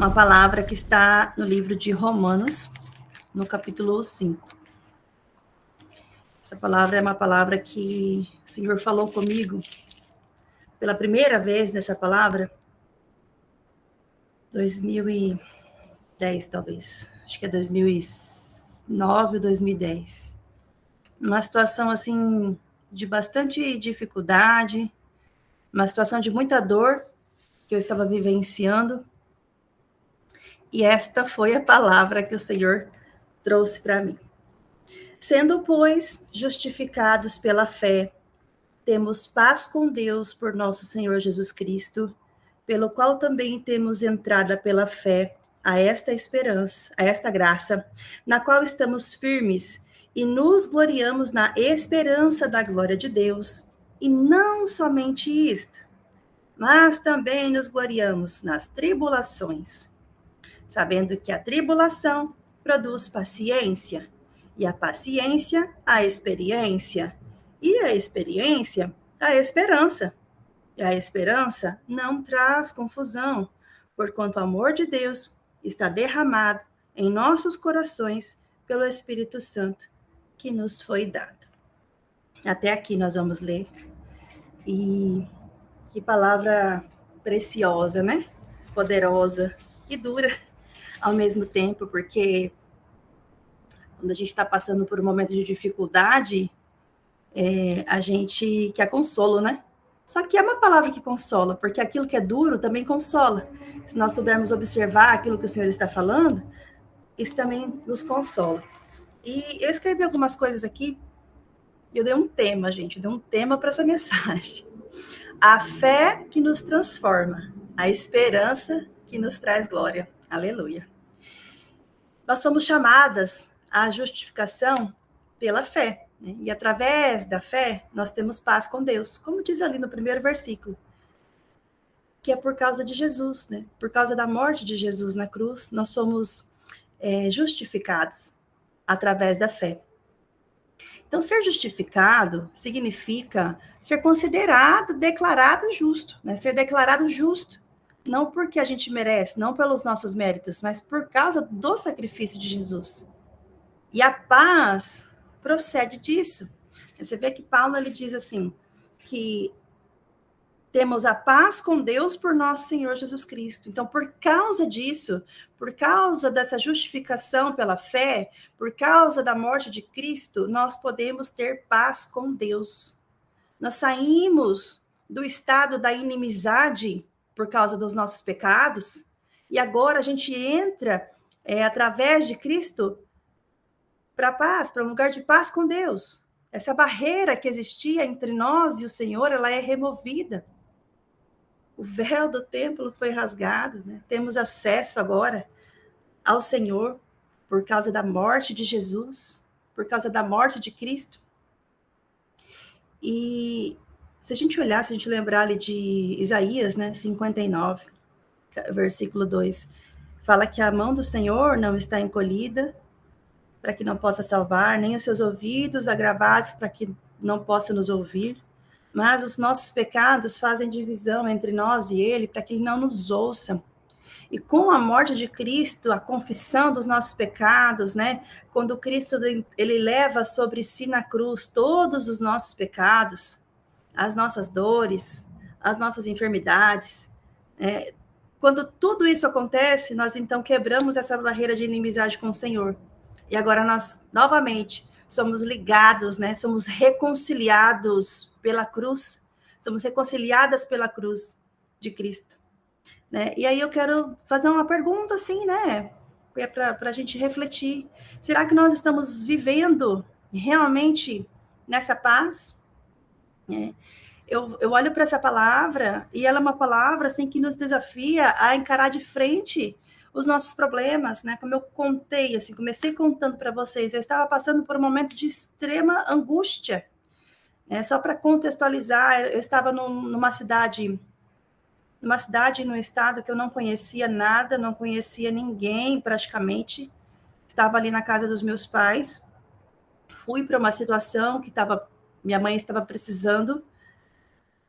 uma palavra que está no livro de Romanos, no capítulo 5. Essa palavra é uma palavra que o Senhor falou comigo pela primeira vez nessa palavra, 2010 talvez, acho que é 2009 ou 2010. Uma situação assim de bastante dificuldade, uma situação de muita dor que eu estava vivenciando. E esta foi a palavra que o Senhor trouxe para mim. Sendo, pois, justificados pela fé, temos paz com Deus por nosso Senhor Jesus Cristo, pelo qual também temos entrada pela fé a esta esperança, a esta graça, na qual estamos firmes e nos gloriamos na esperança da glória de Deus. E não somente isto, mas também nos gloriamos nas tribulações, sabendo que a tribulação produz paciência, e a paciência, a experiência, e a experiência, a esperança. E a esperança não traz confusão, porquanto o amor de Deus está derramado em nossos corações pelo Espírito Santo que nos foi dado. Até aqui nós vamos ler. E que palavra preciosa, né? Poderosa e dura ao mesmo tempo, porque quando a gente está passando por um momento de dificuldade, a gente quer consolo, né? Só que é uma palavra que consola, porque aquilo que é duro também consola. Se nós soubermos observar aquilo que o Senhor está falando, isso também nos consola. E eu escrevi algumas coisas aqui, e eu dei um tema, gente, eu dei um tema para essa mensagem. A fé que nos transforma, a esperança que nos traz glória. Aleluia. Nós somos chamadas à justificação pela fé, né? E através da fé, nós temos paz com Deus, como diz ali no primeiro versículo, que é por causa de Jesus, né? Por causa da morte de Jesus na cruz, nós somos justificados através da fé. Então, ser justificado significa ser considerado, declarado justo, né? Ser declarado justo. Não porque a gente merece, não pelos nossos méritos, mas por causa do sacrifício de Jesus. E a paz procede disso. Você vê que Paulo ele diz assim, que temos a paz com Deus por nosso Senhor Jesus Cristo. Então, por causa disso, por causa dessa justificação pela fé, por causa da morte de Cristo, nós podemos ter paz com Deus. Nós saímos do estado da inimizade por causa dos nossos pecados, e agora a gente entra, através de Cristo, para a paz, para um lugar de paz com Deus. Essa barreira que existia entre nós e o Senhor, ela é removida. O véu do templo foi rasgado, né? Temos acesso agora ao Senhor por causa da morte de Jesus, por causa da morte de Cristo. E se a gente olhar, se a gente lembrar ali de Isaías, né, 59, versículo 2, fala que a mão do Senhor não está encolhida para que não possa salvar, nem os seus ouvidos agravados para que não possa nos ouvir. Mas os nossos pecados fazem divisão entre nós e ele, para que ele não nos ouça. E com a morte de Cristo, a confissão dos nossos pecados, né? Quando Cristo ele leva sobre si na cruz todos os nossos pecados, as nossas dores, as nossas enfermidades. Quando tudo isso acontece, nós então quebramos essa barreira de inimizade com o Senhor. E agora nós, novamente, somos ligados, né? Somos reconciliados pela cruz. Somos reconciliadas pela cruz de Cristo. Né? E aí eu quero fazer uma pergunta assim, né? Para a gente refletir. Será que nós estamos vivendo realmente nessa paz? Eu olho para essa palavra e ela é uma palavra assim, que nos desafia a encarar de frente os nossos problemas, né? Como eu contei, assim, comecei contando para vocês, eu estava passando por um momento de extrema angústia. Só para contextualizar, eu estava num estado que eu não conhecia nada, não conhecia ninguém praticamente. Estava ali na casa dos meus pais. Fui para uma situação que minha mãe estava precisando.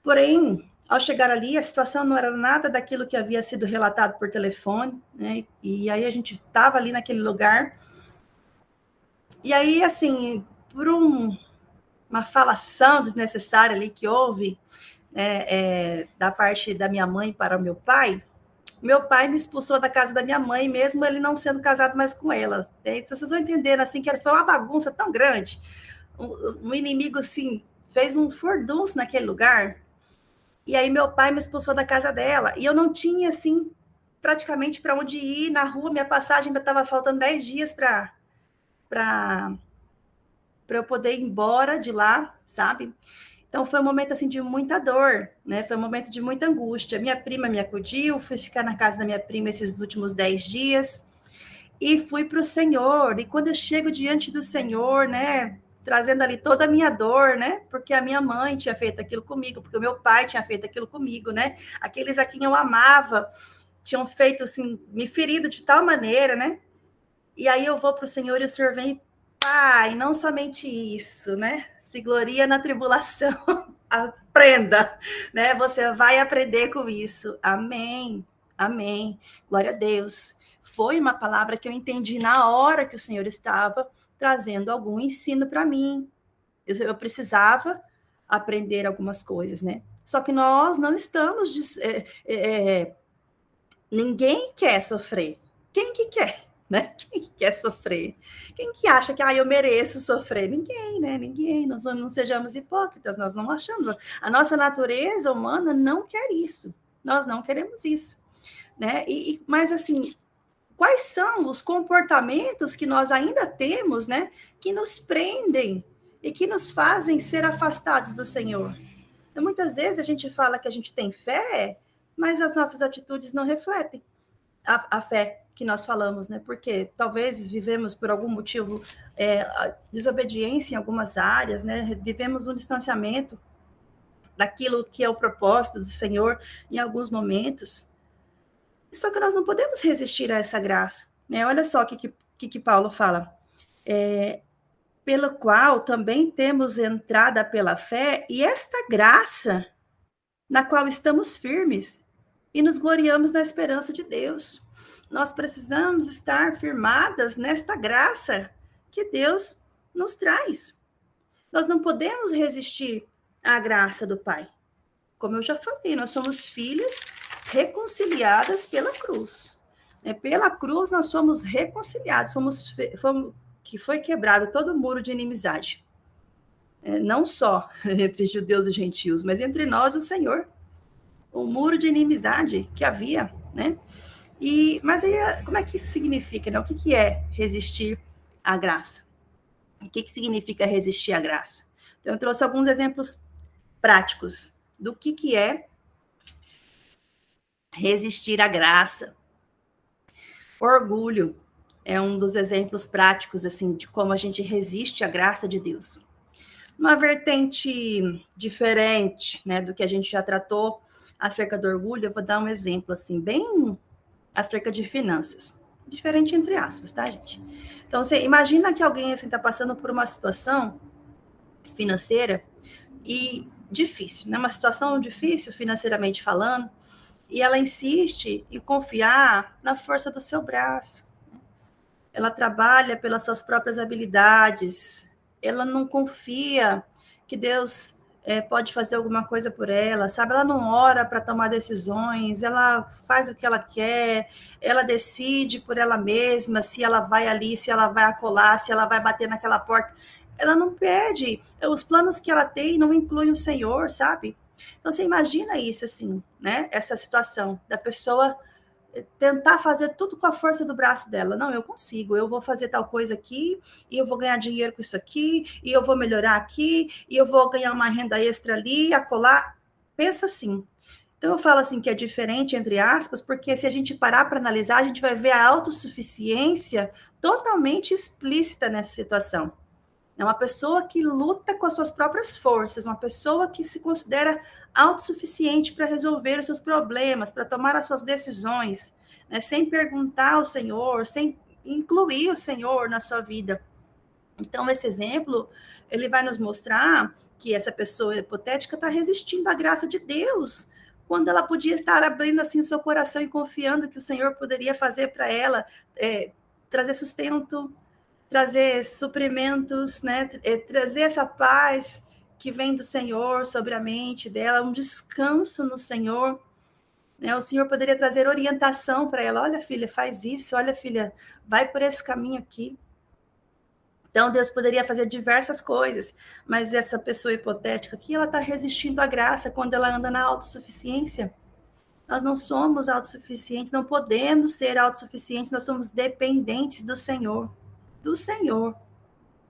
Porém, Ao chegar ali, a situação não era nada daquilo que havia sido relatado por telefone, né? E aí a gente estava ali naquele lugar. E aí, assim, por uma falação desnecessária ali que houve, da parte da minha mãe para o meu pai me expulsou da casa da minha mãe, mesmo ele não sendo casado mais com ela. Então, vocês vão entender, assim, que foi uma bagunça tão grande. Um inimigo, assim, fez um furdunço naquele lugar. E aí meu pai me expulsou da casa dela. E eu não tinha, assim, praticamente para onde ir na rua. Minha passagem ainda estava faltando 10 dias para eu poder ir embora de lá, sabe? Então foi um momento assim de muita dor, né? Foi um momento de muita angústia. Minha prima me acudiu, fui ficar na casa da minha prima esses últimos 10 dias e fui para o Senhor. E quando eu chego diante do Senhor, né? Trazendo ali toda a minha dor, né? Porque a minha mãe tinha feito aquilo comigo, porque o meu pai tinha feito aquilo comigo, né? Aqueles a quem eu amava tinham feito assim, me ferido de tal maneira, né? E aí eu vou para o Senhor e o Senhor vem, Pai, não somente isso, né? Se gloria na tribulação, aprenda, né? Você vai aprender com isso. Amém, amém. Glória a Deus. Foi uma palavra que eu entendi na hora que o Senhor estava trazendo algum ensino para mim. Eu precisava aprender algumas coisas, né? Só que nós não estamos ninguém quer sofrer. Quem que quer? Né? Quem que quer sofrer? Quem que acha que eu mereço sofrer? Ninguém, né? Ninguém. Nós não sejamos hipócritas, nós não achamos. A nossa natureza humana não quer isso. Nós não queremos isso. Né? Mas, assim, quais são os comportamentos que nós ainda temos, né? Que nos prendem e que nos fazem ser afastados do Senhor? Então, muitas vezes a gente fala que a gente tem fé, mas as nossas atitudes não refletem a fé que nós falamos, né? Porque talvez vivemos por algum motivo desobediência em algumas áreas, né? Vivemos um distanciamento daquilo que é o propósito do Senhor em alguns momentos. Só que nós não podemos resistir a essa graça, né? Olha só o que Paulo fala. Pelo qual também temos entrada pela fé, e esta graça na qual estamos firmes e nos gloriamos na esperança de Deus. Nós precisamos estar firmadas nesta graça que Deus nos traz. Nós não podemos resistir à graça do Pai. Como eu já falei, nós somos filhas reconciliadas pela cruz. Pela cruz nós somos reconciliados, que foi quebrado todo o muro de inimizade. Não só entre judeus e gentios, mas entre nós e o Senhor. O muro de inimizade que havia, né? Mas aí, como é que isso significa, né? O que é resistir à graça? O que significa resistir à graça? Então, eu trouxe alguns exemplos práticos do que é resistir à graça. Orgulho é um dos exemplos práticos, assim, de como a gente resiste à graça de Deus. Uma vertente diferente, né, do que a gente já tratou acerca do orgulho, eu vou dar um exemplo, assim, bem acerca de finanças. Diferente entre aspas, tá, gente? Então, você imagina que alguém, assim, está passando por uma situação financeira e difícil, né? Uma situação difícil financeiramente falando, e ela insiste em confiar na força do seu braço. Ela trabalha pelas suas próprias habilidades, ela não confia que Deus pode fazer alguma coisa por ela, sabe? Ela não ora para tomar decisões, ela faz o que ela quer, ela decide por ela mesma se ela vai ali, se ela vai acolá, se ela vai bater naquela porta. Ela não pede, os planos que ela tem não incluem o Senhor, sabe? Então, você imagina isso, assim, né? Essa situação da pessoa tentar fazer tudo com a força do braço dela. Não, eu consigo, eu vou fazer tal coisa aqui, e eu vou ganhar dinheiro com isso aqui, e eu vou melhorar aqui, e eu vou ganhar uma renda extra ali, acolá. Pensa assim. Então, eu falo assim que é diferente, entre aspas, porque se a gente parar para analisar, a gente vai ver a autossuficiência totalmente explícita nessa situação. É uma pessoa que luta com as suas próprias forças, uma pessoa que se considera autossuficiente para resolver os seus problemas, para tomar as suas decisões, né, sem perguntar ao Senhor, sem incluir o Senhor na sua vida. Então, esse exemplo, ele vai nos mostrar que essa pessoa hipotética está resistindo à graça de Deus, quando ela podia estar abrindo assim seu coração e confiando que o Senhor poderia fazer para ela, trazer sustento, trazer suprimentos, né? Trazer essa paz que vem do Senhor sobre a mente dela, um descanso no Senhor. Né? O Senhor poderia trazer orientação para ela. Olha, filha, faz isso. Olha, filha, vai por esse caminho aqui. Então, Deus poderia fazer diversas coisas, mas essa pessoa hipotética aqui, ela está resistindo à graça quando ela anda na autossuficiência. Nós não somos autossuficientes, não podemos ser autossuficientes, nós somos dependentes do Senhor. Do Senhor.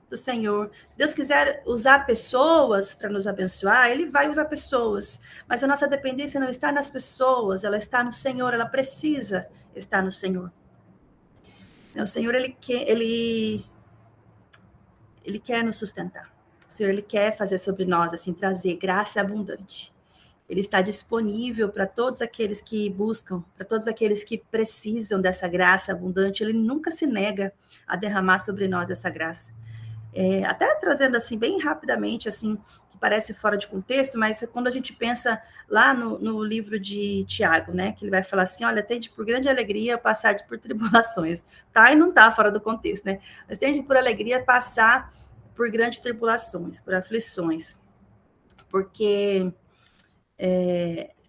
Do Senhor. Se Deus quiser usar pessoas para nos abençoar, Ele vai usar pessoas. Mas a nossa dependência não está nas pessoas, ela está no Senhor, ela precisa estar no Senhor. O Senhor, Ele quer nos sustentar. O Senhor, Ele quer fazer sobre nós, assim, trazer graça abundante. Ele está disponível para todos aqueles que buscam, para todos aqueles que precisam dessa graça abundante. Ele nunca se nega a derramar sobre nós essa graça. Até trazendo assim bem rapidamente, assim, que parece fora de contexto, mas quando a gente pensa lá no livro de Tiago, né, que ele vai falar assim, olha, tende por grande alegria passar por tribulações, tá? E não tá fora do contexto, né? Mas tende por alegria passar por grandes tribulações, por aflições, porque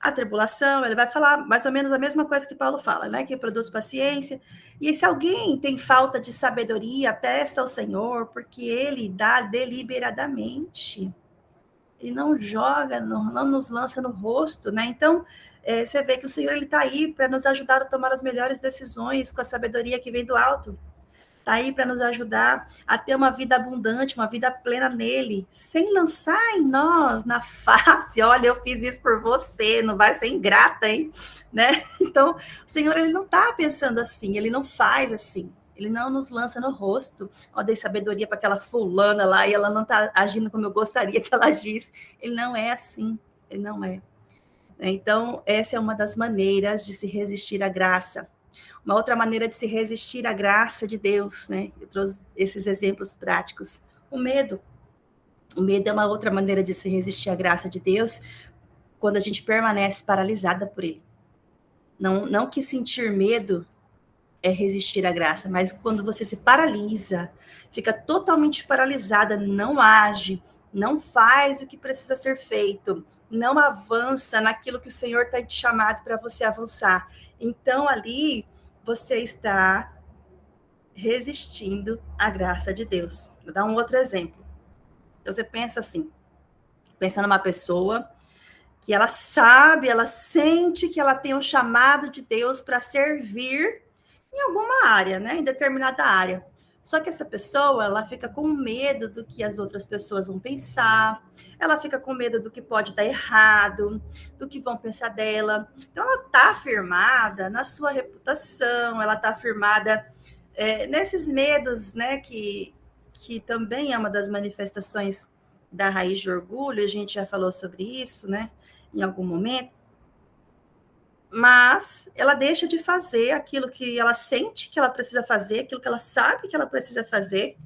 a tribulação, ele vai falar mais ou menos a mesma coisa que Paulo fala, né? Que produz paciência. E se alguém tem falta de sabedoria, peça ao Senhor, porque Ele dá deliberadamente. Ele não joga, não nos lança no rosto, né? Então, você vê que o Senhor, Ele está aí para nos ajudar a tomar as melhores decisões com a sabedoria que vem do alto. Está aí para nos ajudar a ter uma vida abundante, uma vida plena nele, sem lançar em nós, na face, olha, eu fiz isso por você, não vai ser ingrata, hein? Né? Então, o Senhor, Ele não está pensando assim, Ele não faz assim, Ele não nos lança no rosto, ó, dei sabedoria para aquela fulana lá, e ela não está agindo como eu gostaria que ela agisse. Ele não é assim, Ele não é. Então, essa é uma das maneiras de se resistir à graça. Uma outra maneira de se resistir à graça de Deus, né? Eu trouxe esses exemplos práticos. O medo. O medo é uma outra maneira de se resistir à graça de Deus, quando a gente permanece paralisada por Ele. Não que sentir medo é resistir à graça, mas quando você se paralisa, fica totalmente paralisada, não age, não faz o que precisa ser feito, não avança naquilo que o Senhor está te chamado para você avançar. Então, ali, você está resistindo à graça de Deus. Vou dar um outro exemplo. Então, você pensa assim, pensa numa pessoa que ela sabe, ela sente que ela tem um chamado de Deus para servir em alguma área, né, em determinada área. Só que essa pessoa, ela fica com medo do que as outras pessoas vão pensar, ela fica com medo do que pode dar errado, do que vão pensar dela. Então, ela está firmada na sua reputação, ela está firmada nesses medos, né, que também é uma das manifestações da raiz de orgulho, a gente já falou sobre isso, né, em algum momento, mas ela deixa de fazer aquilo que ela sente que ela precisa fazer, aquilo que ela sabe que ela precisa fazer,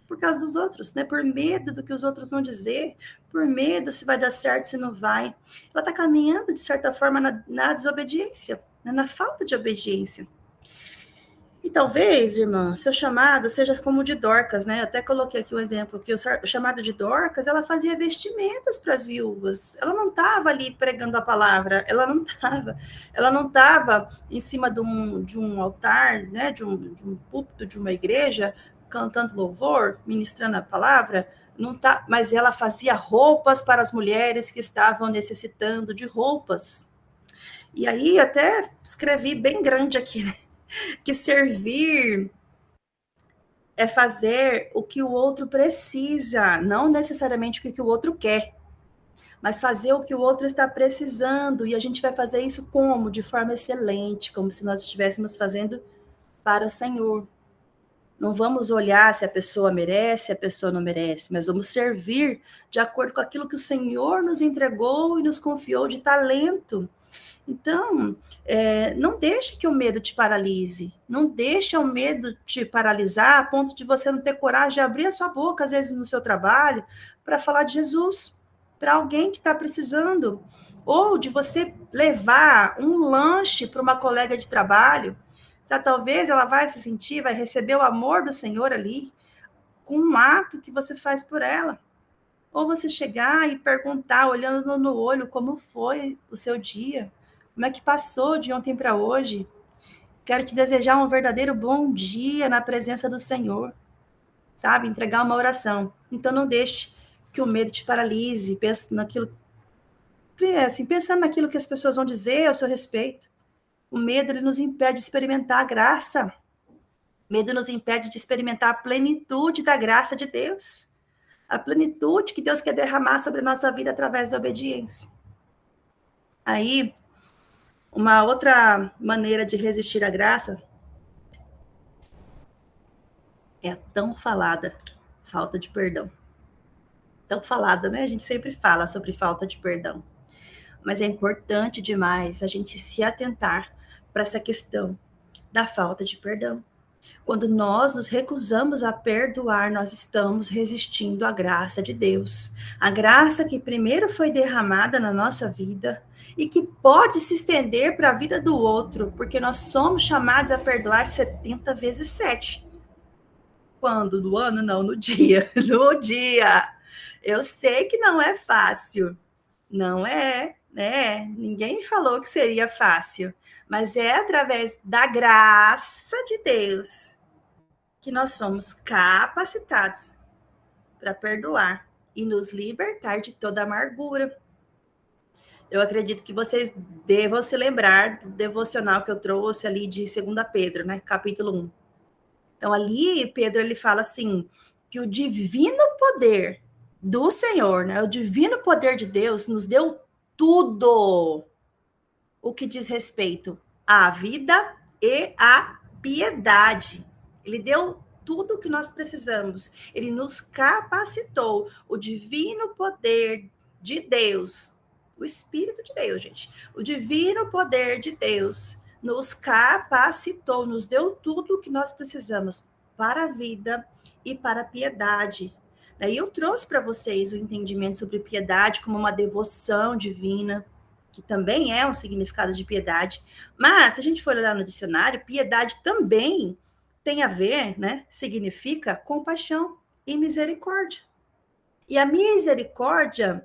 por causa dos outros, né? Por medo do que os outros vão dizer, por medo se vai dar certo, se não vai. Ela está caminhando, de certa forma, na desobediência, né? Na falta de obediência. E talvez, irmã, seu chamado seja como o de Dorcas, né? Eu até coloquei aqui um exemplo, que o chamado de Dorcas, ela fazia vestimentas para as viúvas. Ela não estava ali pregando a palavra, ela não estava em cima de um altar, né? De um púlpito de uma igreja, cantando louvor, ministrando a palavra, não tá, mas ela fazia roupas para as mulheres que estavam necessitando de roupas. E aí até escrevi bem grande aqui, né? Que servir é fazer o que o outro precisa, não necessariamente o que o outro quer, mas fazer o que o outro está precisando, e a gente vai fazer isso como? De forma excelente, como se nós estivéssemos fazendo para o Senhor. Não vamos olhar se a pessoa merece, se a pessoa não merece, mas vamos servir de acordo com aquilo que o Senhor nos entregou e nos confiou de talento. Então, não deixe que o medo te paralise, não deixe o medo te paralisar a ponto de você não ter coragem de abrir a sua boca, às vezes no seu trabalho, para falar de Jesus. para alguém que está precisando, ou de você levar um lanche para uma colega de trabalho, sabe? Talvez ela vai se sentir, vai receber o amor do Senhor ali, com um ato que você faz por ela. Ou você chegar e perguntar, olhando no olho, como foi o seu dia, como é que passou de ontem para hoje. Quero te desejar um verdadeiro bom dia na presença do Senhor, sabe? Entregar uma oração. Então não deixe que o medo te paralise, pensando naquilo que as pessoas vão dizer ao seu respeito. O medo, ele nos impede de experimentar a graça. O medo nos impede de experimentar a plenitude da graça de Deus. A plenitude que Deus quer derramar sobre a nossa vida através da obediência. Aí, uma outra maneira de resistir à graça é a tão falada falta de perdão. Tão falada, né? A gente sempre fala sobre falta de perdão. Mas é importante demais a gente se atentar para essa questão da falta de perdão. Quando nós nos recusamos a perdoar, nós estamos resistindo à graça de Deus. A graça que primeiro foi derramada na nossa vida e que pode se estender para a vida do outro, porque nós somos chamados a perdoar 70 vezes 7. Quando? No ano? Não, no dia. No dia. Eu sei que não é fácil. Não é, né? Ninguém falou que seria fácil. Mas é através da graça de Deus que nós somos capacitados para perdoar e nos libertar de toda amargura. Eu acredito que vocês devam se lembrar do devocional que eu trouxe ali de 2 Pedro, né? Capítulo 1. Então, ali, Pedro, ele fala assim, que o divino poder do Senhor, né? O divino poder de Deus nos deu tudo o que diz respeito à vida e à piedade. Ele deu tudo o que nós precisamos. Ele nos capacitou. O divino poder de Deus, o Espírito de Deus, gente. O divino poder de Deus nos capacitou, nos deu tudo o que nós precisamos para a vida e para a piedade. Daí eu trouxe para vocês o entendimento sobre piedade como uma devoção divina, que também é um significado de piedade. Mas, se a gente for olhar no dicionário, piedade também tem a ver, né? Significa compaixão e misericórdia. E a misericórdia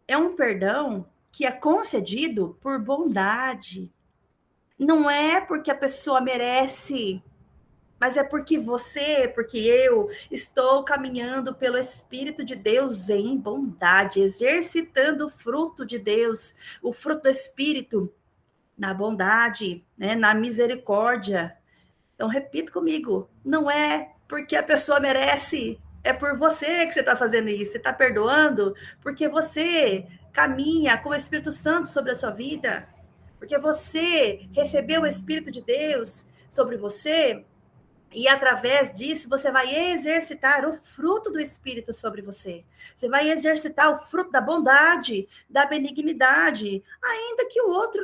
é um perdão que é concedido por bondade. Não é porque a pessoa merece, mas é porque eu estou caminhando pelo Espírito de Deus em bondade, exercitando o fruto de Deus, o fruto do Espírito, na bondade, né, na misericórdia. Então, repita comigo, não é porque a pessoa merece, é por você que você está fazendo isso, você está perdoando, porque você caminha com o Espírito Santo sobre a sua vida, porque você recebeu o Espírito de Deus sobre você, e através disso, você vai exercitar o fruto do Espírito sobre você. Você vai exercitar o fruto da bondade, da benignidade. Ainda que o outro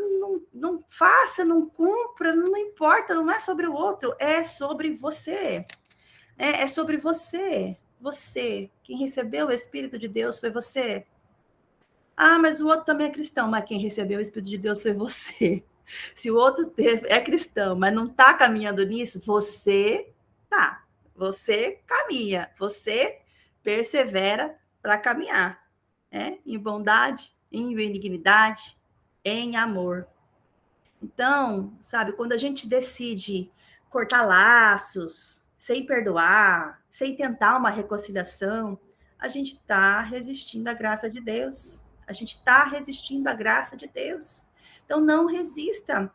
não faça, não cumpra, não importa, não é sobre o outro, é sobre você. É sobre você. Você. Quem recebeu o Espírito de Deus foi você. Ah, mas o outro também é cristão. Mas quem recebeu o Espírito de Deus foi você. Se o outro é cristão, mas não está caminhando nisso, você tá. Você caminha, você persevera para caminhar, né? Em bondade, em benignidade, em amor. Então, sabe, quando a gente decide cortar laços, sem perdoar, sem tentar uma reconciliação, a gente está resistindo à graça de Deus. A gente está resistindo à graça de Deus. Então, não resista,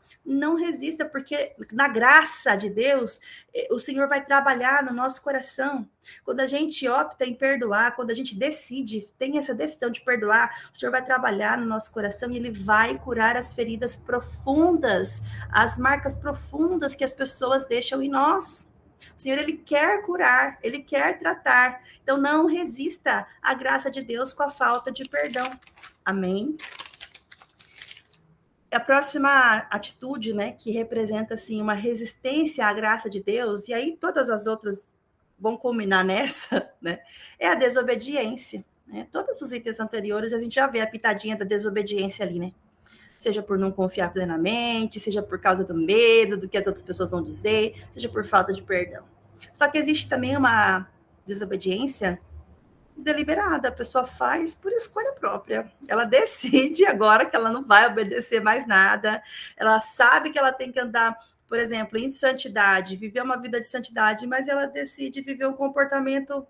porque na graça de Deus, o Senhor vai trabalhar no nosso coração. Quando a gente opta em perdoar, quando a gente decide, tem essa decisão de perdoar, o Senhor vai trabalhar no nosso coração e Ele vai curar as feridas profundas, as marcas profundas que as pessoas deixam em nós. O Senhor, Ele quer curar, Ele quer tratar. Então, não resista à graça de Deus com a falta de perdão. Amém? A próxima atitude, né, que representa, assim, uma resistência à graça de Deus, e aí todas as outras vão culminar nessa, né, é a desobediência. né? Todos os itens anteriores, a gente já vê a pitadinha da desobediência ali, né? Seja por não confiar plenamente, seja por causa do medo do que as outras pessoas vão dizer, seja por falta de perdão. Só que existe também uma desobediência deliberada, a pessoa faz por escolha própria. Ela decide agora que ela não vai obedecer mais nada, ela sabe que ela tem que andar, por exemplo, em santidade, viver uma vida de santidade, mas ela decide viver um comportamento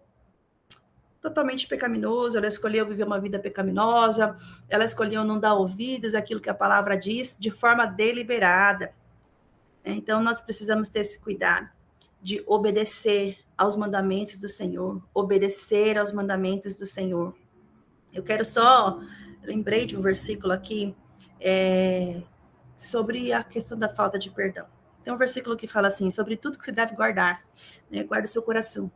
totalmente pecaminoso, ela escolheu viver uma vida pecaminosa, ela escolheu não dar ouvidos àquilo que a palavra diz de forma deliberada. Então, nós precisamos ter esse cuidado de obedecer aos mandamentos do Senhor, obedecer aos mandamentos do Senhor. Eu quero só, lembrei de um versículo aqui, sobre a questão da falta de perdão. Tem um versículo que fala assim, sobre tudo que se deve guardar, né? Guarda o seu coração.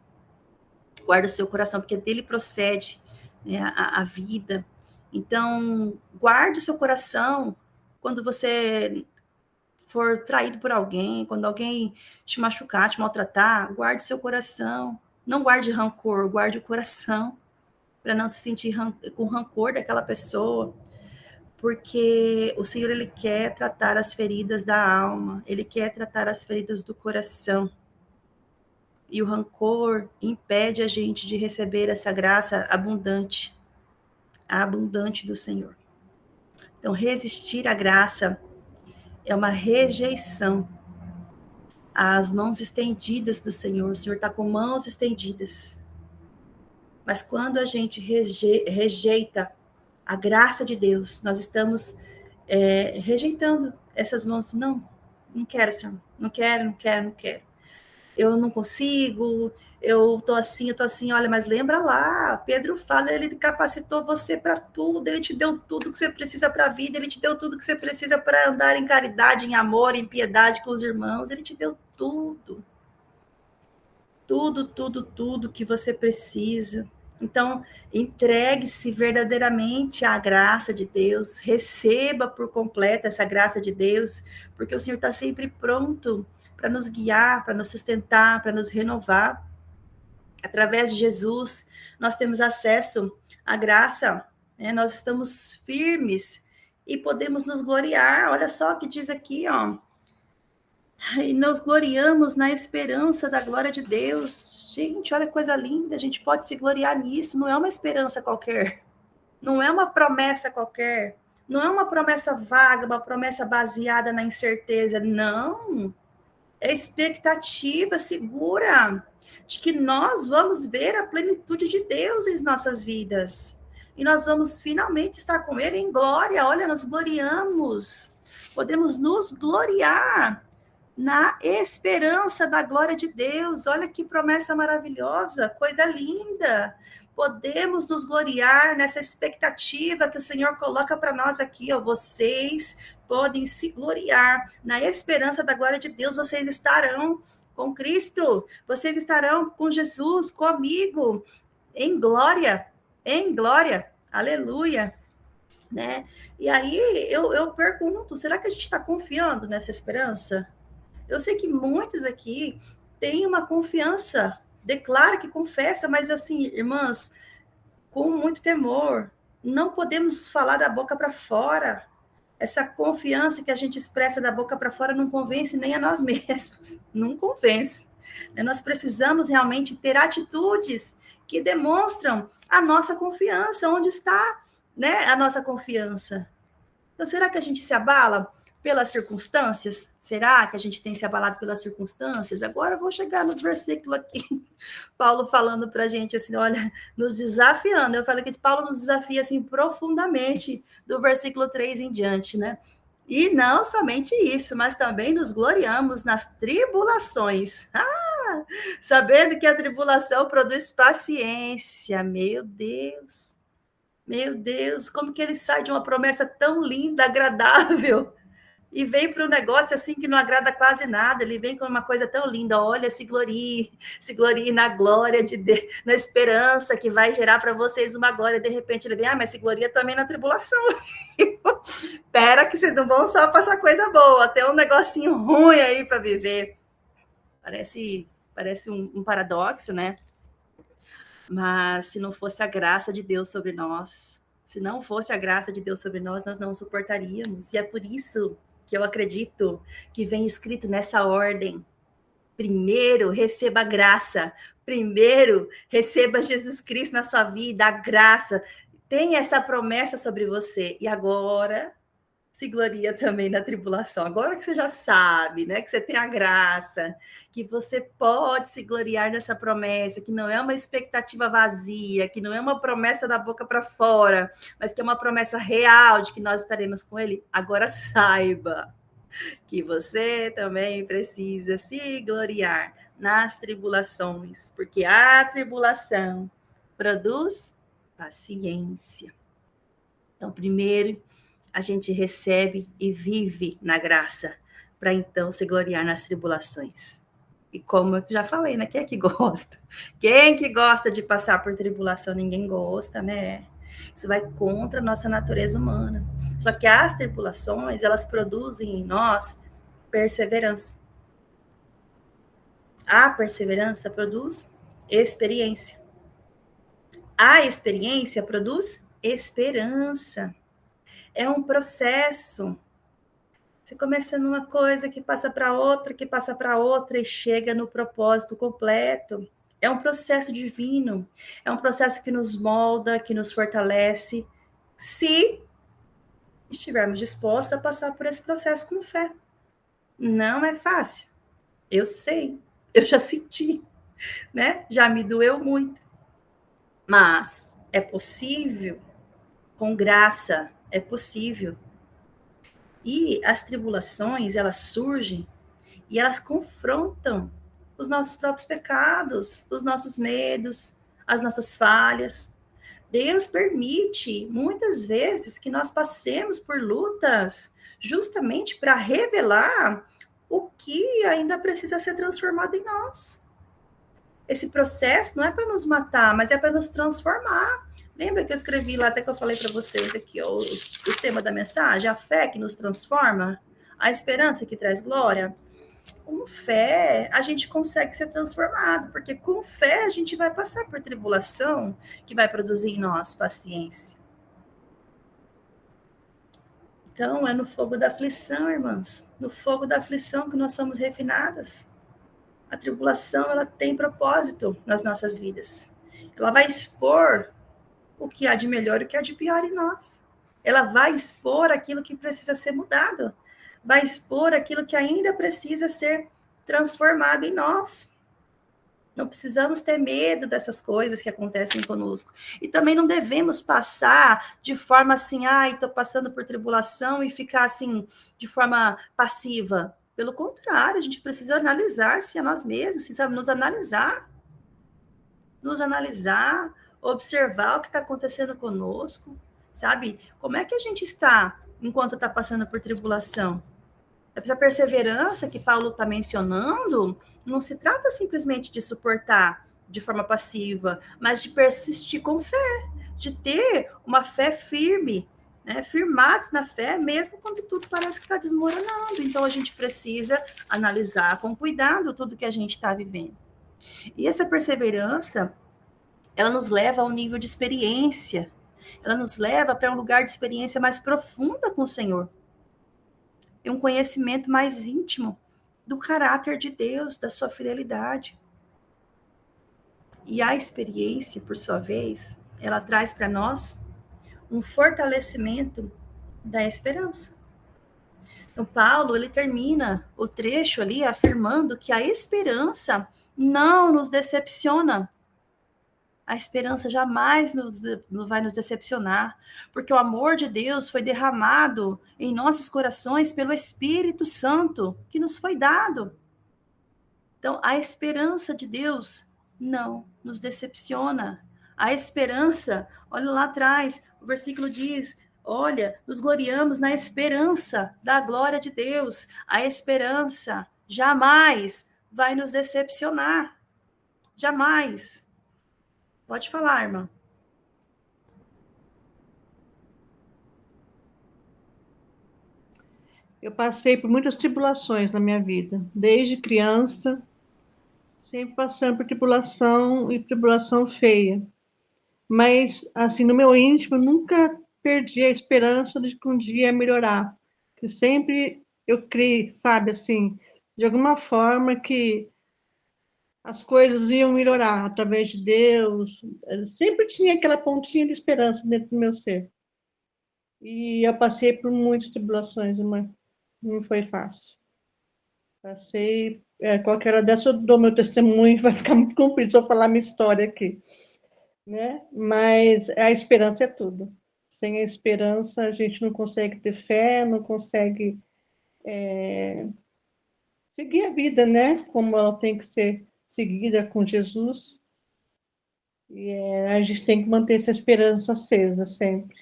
Guarda o seu coração, porque dele procede, né, a vida. Então, guarde o seu coração quando você for traído por alguém, quando alguém te machucar, te maltratar, guarde seu coração. Não guarde rancor, guarde o coração, para não se sentir com rancor daquela pessoa, porque o Senhor, Ele quer tratar as feridas da alma, Ele quer tratar as feridas do coração. E o rancor impede a gente de receber essa graça abundante, a abundante do Senhor. Então, resistir à graça é uma rejeição às mãos estendidas do Senhor. O Senhor está com mãos estendidas. Mas quando a gente rejeita a graça de Deus, nós estamos rejeitando essas mãos. Não quero, Senhor. Não quero. Eu não consigo, eu tô assim, olha, mas lembra lá, Pedro fala, ele capacitou você para tudo, ele te deu tudo que você precisa para a vida, ele te deu tudo que você precisa para andar em caridade, em amor, em piedade com os irmãos, ele te deu tudo. Tudo que você precisa. Então, entregue-se verdadeiramente à graça de Deus, receba por completo essa graça de Deus, porque o Senhor está sempre pronto para nos guiar, para nos sustentar, para nos renovar. Através de Jesus, nós temos acesso à graça, né? Nós estamos firmes e podemos nos gloriar. Olha só o que diz aqui, ó. E nos gloriamos na esperança da glória de Deus. Gente, olha que coisa linda, a gente pode se gloriar nisso, não é uma esperança qualquer, não é uma promessa qualquer, não é uma promessa vaga, uma promessa baseada na incerteza, não. É expectativa segura de que nós vamos ver a plenitude de Deus em nossas vidas. E nós vamos finalmente estar com Ele em glória. Olha, nós gloriamos. Podemos nos gloriar na esperança da glória de Deus. Olha que promessa maravilhosa, coisa linda. Podemos nos gloriar nessa expectativa que o Senhor coloca para nós aqui, ó. Vocês podem se gloriar na esperança da glória de Deus. Vocês estarão com Cristo, vocês estarão com Jesus, comigo, em glória, aleluia, né? E aí eu pergunto, será que a gente está confiando nessa esperança? Eu sei que muitos aqui têm uma confiança, declara que confessa, mas assim, irmãs, com muito temor, não podemos falar da boca para fora. Essa confiança que a gente expressa da boca para fora não convence nem a nós mesmos, não convence. Nós precisamos realmente ter atitudes que demonstram a nossa confiança, onde está, né, a nossa confiança. Então, será que a gente se abala pelas circunstâncias? Será que a gente tem se abalado pelas circunstâncias? Agora eu vou chegar nos versículos aqui, Paulo falando para a gente assim, olha, nos desafiando. Eu falei que Paulo nos desafia assim profundamente do versículo 3 em diante, né? E não somente isso, mas também nos gloriamos nas tribulações. Sabendo que a tribulação produz paciência. Meu Deus, como que ele sai de uma promessa tão linda, agradável, e vem para um negócio assim que não agrada quase nada. Ele vem com uma coisa tão linda. Olha, se glorie na glória de Deus, na esperança que vai gerar para vocês uma glória. De repente ele vem, mas se gloria também na tribulação. Pera que vocês não vão só passar coisa boa, tem um negocinho ruim aí para viver. Parece um paradoxo, né? Mas se não fosse a graça de Deus sobre nós, se não fosse a graça de Deus sobre nós, nós não suportaríamos. E é por isso que eu acredito que vem escrito nessa ordem: primeiro receba a graça, primeiro receba Jesus Cristo na sua vida, a graça. Tem essa promessa sobre você. E agora se gloria também na tribulação. Agora que você já sabe, né, que você tem a graça, que você pode se gloriar nessa promessa, que não é uma expectativa vazia, que não é uma promessa da boca para fora, mas que é uma promessa real de que nós estaremos com ele. Agora saiba que você também precisa se gloriar nas tribulações, porque a tribulação produz paciência. Então, primeiro, a gente recebe e vive na graça, para então se gloriar nas tribulações. E como eu já falei, né? Quem é que gosta? Quem que gosta de passar por tribulação? Ninguém gosta, né? Isso vai contra a nossa natureza humana. Só que as tribulações, elas produzem em nós perseverança. A perseverança produz experiência. A experiência produz esperança. É um processo. Você começa numa coisa que passa para outra, que passa para outra e chega no propósito completo. É um processo divino. É um processo que nos molda, que nos fortalece, se estivermos dispostos a passar por esse processo com fé. Não é fácil. Eu sei. Eu já senti, né? Já me doeu muito. Mas é possível, com graça, é possível. E as tribulações, elas surgem e elas confrontam os nossos próprios pecados, os nossos medos, as nossas falhas. Deus permite, muitas vezes, que nós passemos por lutas justamente para revelar o que ainda precisa ser transformado em nós. Esse processo não é para nos matar, mas é para nos transformar. Lembra que eu escrevi lá, até que eu falei para vocês aqui, o tema da mensagem? A fé que nos transforma, a esperança que traz glória. Com fé, a gente consegue ser transformado, porque com fé a gente vai passar por tribulação que vai produzir em nós paciência. Então, é no fogo da aflição, irmãs, no fogo da aflição que nós somos refinadas. A tribulação, ela tem propósito nas nossas vidas. Ela vai expor o que há de melhor e o que há de pior em nós. Ela vai expor aquilo que precisa ser mudado. Vai expor aquilo que ainda precisa ser transformado em nós. Não precisamos ter medo dessas coisas que acontecem conosco. E também não devemos passar de forma assim, estou passando por tribulação e ficar assim, de forma passiva. Pelo contrário, a gente precisa analisar-se a nós mesmos, sabe? Nos analisar, observar o que está acontecendo conosco, sabe? Como é que a gente está enquanto está passando por tribulação? Essa perseverança que Paulo está mencionando não se trata simplesmente de suportar de forma passiva, mas de persistir com fé, de ter uma fé firme, né? Firmados na fé, mesmo quando tudo parece que está desmoronando. Então, a gente precisa analisar com cuidado tudo que a gente está vivendo. E essa perseverança, ela nos leva a um nível de experiência, ela nos leva para um lugar de experiência mais profunda com o Senhor, e um conhecimento mais íntimo do caráter de Deus, da sua fidelidade. E a experiência, por sua vez, ela traz para nós um fortalecimento da esperança. Então, Paulo, ele termina o trecho ali afirmando que a esperança não nos decepciona. A esperança jamais vai nos decepcionar, porque o amor de Deus foi derramado em nossos corações pelo Espírito Santo que nos foi dado. Então, a esperança de Deus não nos decepciona. A esperança, olha lá atrás, o versículo diz, olha, nos gloriamos na esperança da glória de Deus. A esperança jamais vai nos decepcionar. Jamais. Pode falar, irmã. Eu passei por muitas tribulações na minha vida, desde criança, sempre passando por tribulação e tribulação feia. Mas, assim, no meu íntimo, eu nunca perdi a esperança de que um dia ia melhorar. Que sempre eu criei, sabe, assim, de alguma forma que as coisas iam melhorar através de Deus. Sempre tinha aquela pontinha de esperança dentro do meu ser. E eu passei por muitas tribulações, mas não foi fácil. Passei, qualquer hora dessa eu dou meu testemunho, vai ficar muito comprido se eu falar minha história aqui, né? Mas a esperança é tudo. Sem a esperança, a gente não consegue ter fé, não consegue seguir a vida, né? Como ela tem que ser seguida com Jesus. E a gente tem que manter essa esperança acesa sempre.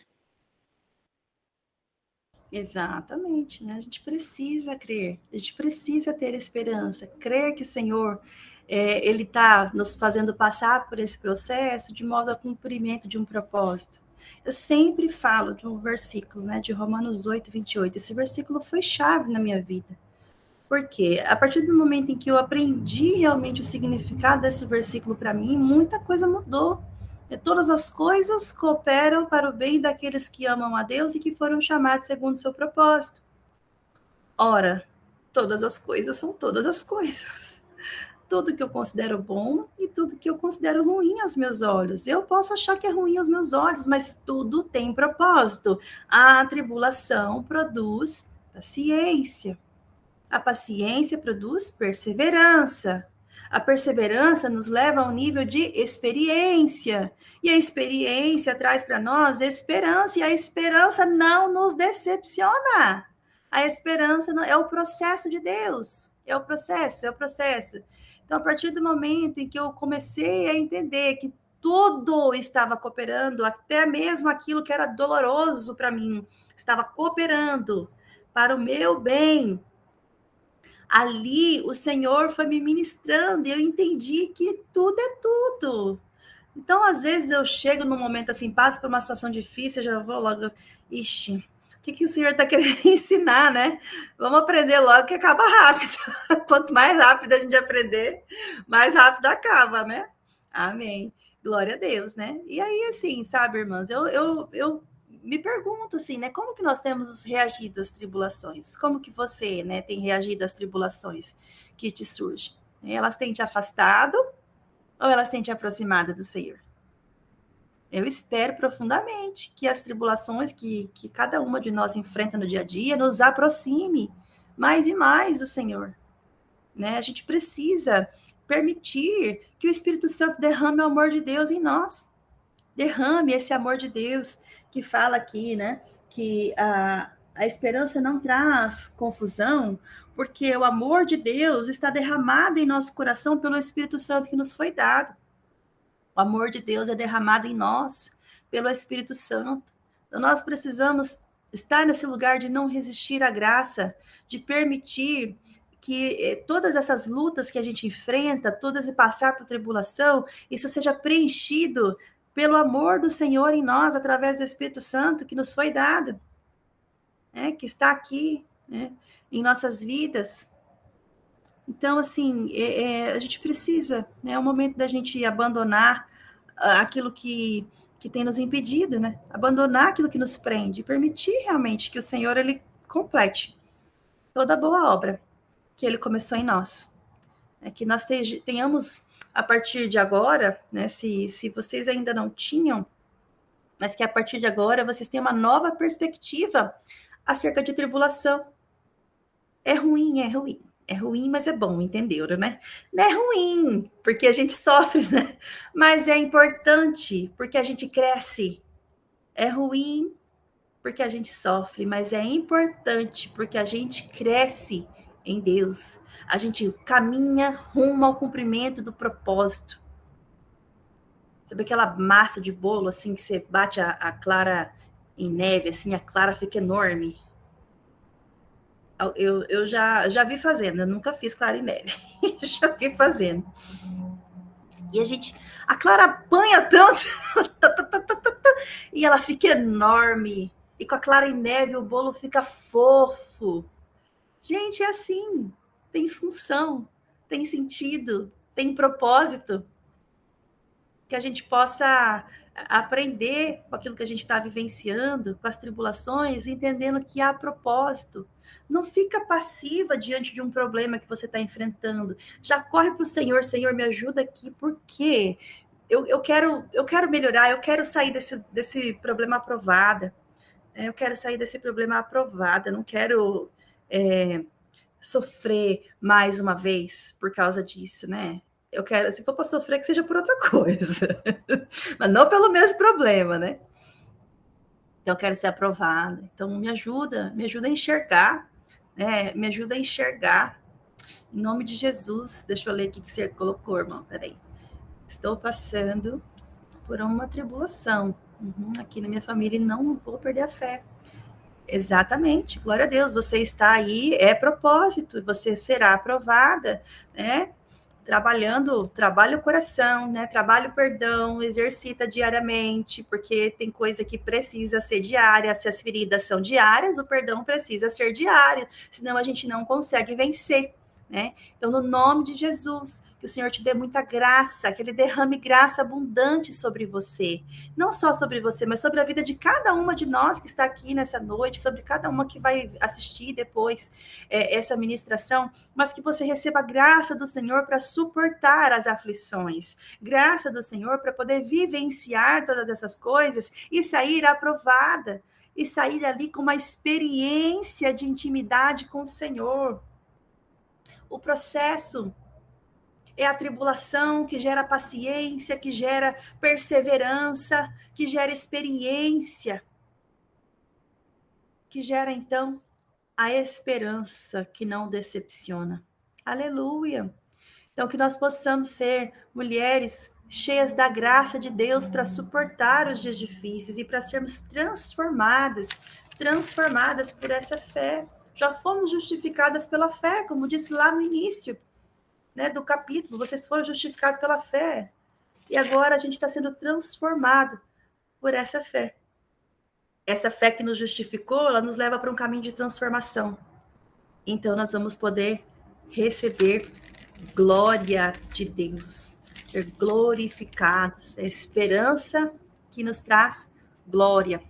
Exatamente, né? A gente precisa crer, a gente precisa ter esperança, crer que o Senhor, Ele está nos fazendo passar por esse processo de modo a cumprimento de um propósito. Eu sempre falo de um versículo, né, de Romanos 8, 28. Esse versículo foi chave na minha vida. Porque a partir do momento em que eu aprendi realmente o significado desse versículo para mim, muita coisa mudou. E todas as coisas cooperam para o bem daqueles que amam a Deus e que foram chamados segundo o seu propósito. Ora, todas as coisas são todas as coisas. Tudo que eu considero bom e tudo que eu considero ruim aos meus olhos. Eu posso achar que é ruim aos meus olhos, mas tudo tem propósito. A tribulação produz paciência. A paciência produz perseverança. A perseverança nos leva a um nível de experiência. E a experiência traz para nós esperança. E a esperança não nos decepciona. A esperança é o processo de Deus. É o processo, é o processo. Então, a partir do momento em que eu comecei a entender que tudo estava cooperando, até mesmo aquilo que era doloroso para mim, estava cooperando para o meu bem, ali o Senhor foi me ministrando e eu entendi que tudo é tudo. Então, às vezes eu chego num momento assim, passo por uma situação difícil, eu já vou logo, ixi, o que o Senhor está querendo ensinar, né? Vamos aprender logo que acaba rápido. Quanto mais rápido a gente aprender, mais rápido acaba, né? Amém. Glória a Deus, né? E aí, assim, sabe, irmãs, eu me pergunto assim, né? Como que nós temos reagido às tribulações? Como que você, né, tem reagido às tribulações que te surgem? Elas têm te afastado ou elas têm te aproximado do Senhor? Eu espero profundamente que as tribulações que cada uma de nós enfrenta no dia a dia nos aproxime mais e mais do Senhor. Né? A gente precisa permitir que o Espírito Santo derrame o amor de Deus em nós. Derrame esse amor de Deus que fala aqui, né? Que a esperança não traz confusão, porque o amor de Deus está derramado em nosso coração pelo Espírito Santo que nos foi dado. O amor de Deus é derramado em nós pelo Espírito Santo. Então, nós precisamos estar nesse lugar de não resistir à graça, de permitir que todas essas lutas que a gente enfrenta, todo esse passar por tribulação, isso seja preenchido pelo amor do Senhor em nós, através do Espírito Santo que nos foi dado, né, que está aqui, né, em nossas vidas. Então, assim, a gente precisa, né, é o momento da gente abandonar aquilo que tem nos impedido, né? Abandonar aquilo que nos prende, permitir realmente que o Senhor, Ele complete toda a boa obra que Ele começou em nós. É que nós tenhamos, a partir de agora, né, se vocês ainda não tinham, mas que a partir de agora vocês tenham uma nova perspectiva acerca de tribulação. É ruim, é ruim. É ruim, mas é bom, entenderam, né? Não é ruim, porque a gente sofre, né? Mas é importante, porque a gente cresce. É ruim, porque a gente sofre, mas é importante, porque a gente cresce em Deus. A gente caminha rumo ao cumprimento do propósito. Sabe aquela massa de bolo, assim, que você bate a clara em neve, assim, a clara fica enorme? Eu já vi fazendo, eu nunca fiz clara em neve. Já vi fazendo. E a clara apanha tanto, e ela fica enorme. E com a clara em neve o bolo fica fofo. Gente, é assim. Tem função, tem sentido. tem propósito, que a gente possa aprender com aquilo que a gente está vivenciando, com as tribulações, entendendo que há propósito. Não fica passiva diante de um problema que você está enfrentando. Já corre para o Senhor, Senhor, me ajuda aqui, porque eu quero melhorar, eu quero sair desse problema aprovada. Eu quero sair desse problema aprovada, não quero sofrer mais uma vez por causa disso, né? Eu quero, se for para sofrer, que seja por outra coisa, mas não pelo mesmo problema, né? Então, eu quero ser aprovada. Então, me ajuda a enxergar, né? Me ajuda a enxergar. Em nome de Jesus, deixa eu ler aqui que você colocou, irmão, peraí. Estou passando por uma tribulação. Aqui na minha família, não vou perder a fé. Exatamente, glória a Deus, você está aí, é propósito, você será aprovada, né? Trabalha o coração, né? Trabalha o perdão, exercita diariamente, porque tem coisa que precisa ser diária, se as feridas são diárias, o perdão precisa ser diário, senão a gente não consegue vencer, né? Então, no nome de Jesus, que o Senhor te dê muita graça, que Ele derrame graça abundante sobre você, não só sobre você, mas sobre a vida de cada uma de nós que está aqui nessa noite, sobre cada uma que vai assistir depois essa ministração, mas que você receba graça do Senhor para suportar as aflições, graça do Senhor para poder vivenciar todas essas coisas e sair aprovada, e sair ali com uma experiência de intimidade com o Senhor. O processo é a tribulação que gera paciência, que gera perseverança, que gera experiência, que gera, então, a esperança que não decepciona. Aleluia! Então, que nós possamos ser mulheres cheias da graça de Deus para suportar os dias difíceis e para sermos transformadas por essa fé. Já fomos justificadas pela fé, como disse lá no início, né, do capítulo, vocês foram justificados pela fé, e agora a gente está sendo transformado por essa fé. Essa fé que nos justificou, ela nos leva para um caminho de transformação. Então, nós vamos poder receber glória de Deus, ser glorificados, a esperança que nos traz glória.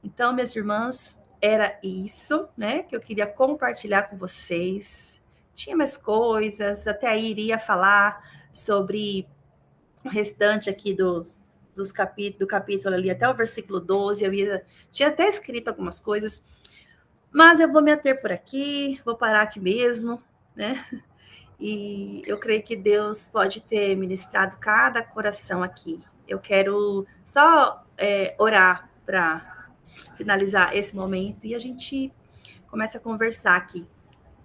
Então, minhas irmãs, era isso, né, que eu queria compartilhar com vocês. Tinha mais coisas, até aí iria falar sobre o restante aqui do capítulo ali, até o versículo 12, tinha até escrito algumas coisas, mas eu vou me ater por aqui, vou parar aqui mesmo, né? E eu creio que Deus pode ter ministrado cada coração aqui. Eu quero só orar para finalizar esse momento e a gente começa a conversar aqui,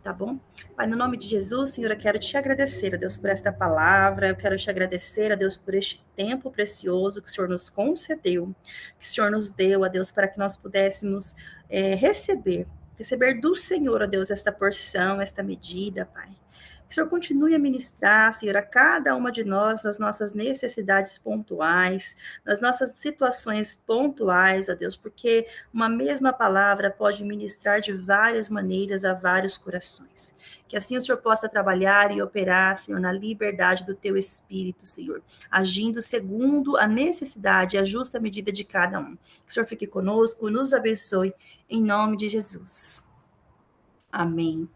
tá bom? Pai, no nome de Jesus, Senhor, eu quero te agradecer, a Deus, por esta palavra, eu quero te agradecer, a Deus, por este tempo precioso que o Senhor nos concedeu, que o Senhor nos deu, a Deus, para que nós pudéssemos receber do Senhor, a Deus, esta porção, esta medida, Pai. Que o Senhor continue a ministrar, Senhor, a cada uma de nós, nas nossas necessidades pontuais, nas nossas situações pontuais, ó Deus, porque uma mesma palavra pode ministrar de várias maneiras a vários corações. Que assim o Senhor possa trabalhar e operar, Senhor, na liberdade do teu Espírito, Senhor, agindo segundo a necessidade e a justa medida de cada um. Que o Senhor fique conosco, nos abençoe, em nome de Jesus. Amém.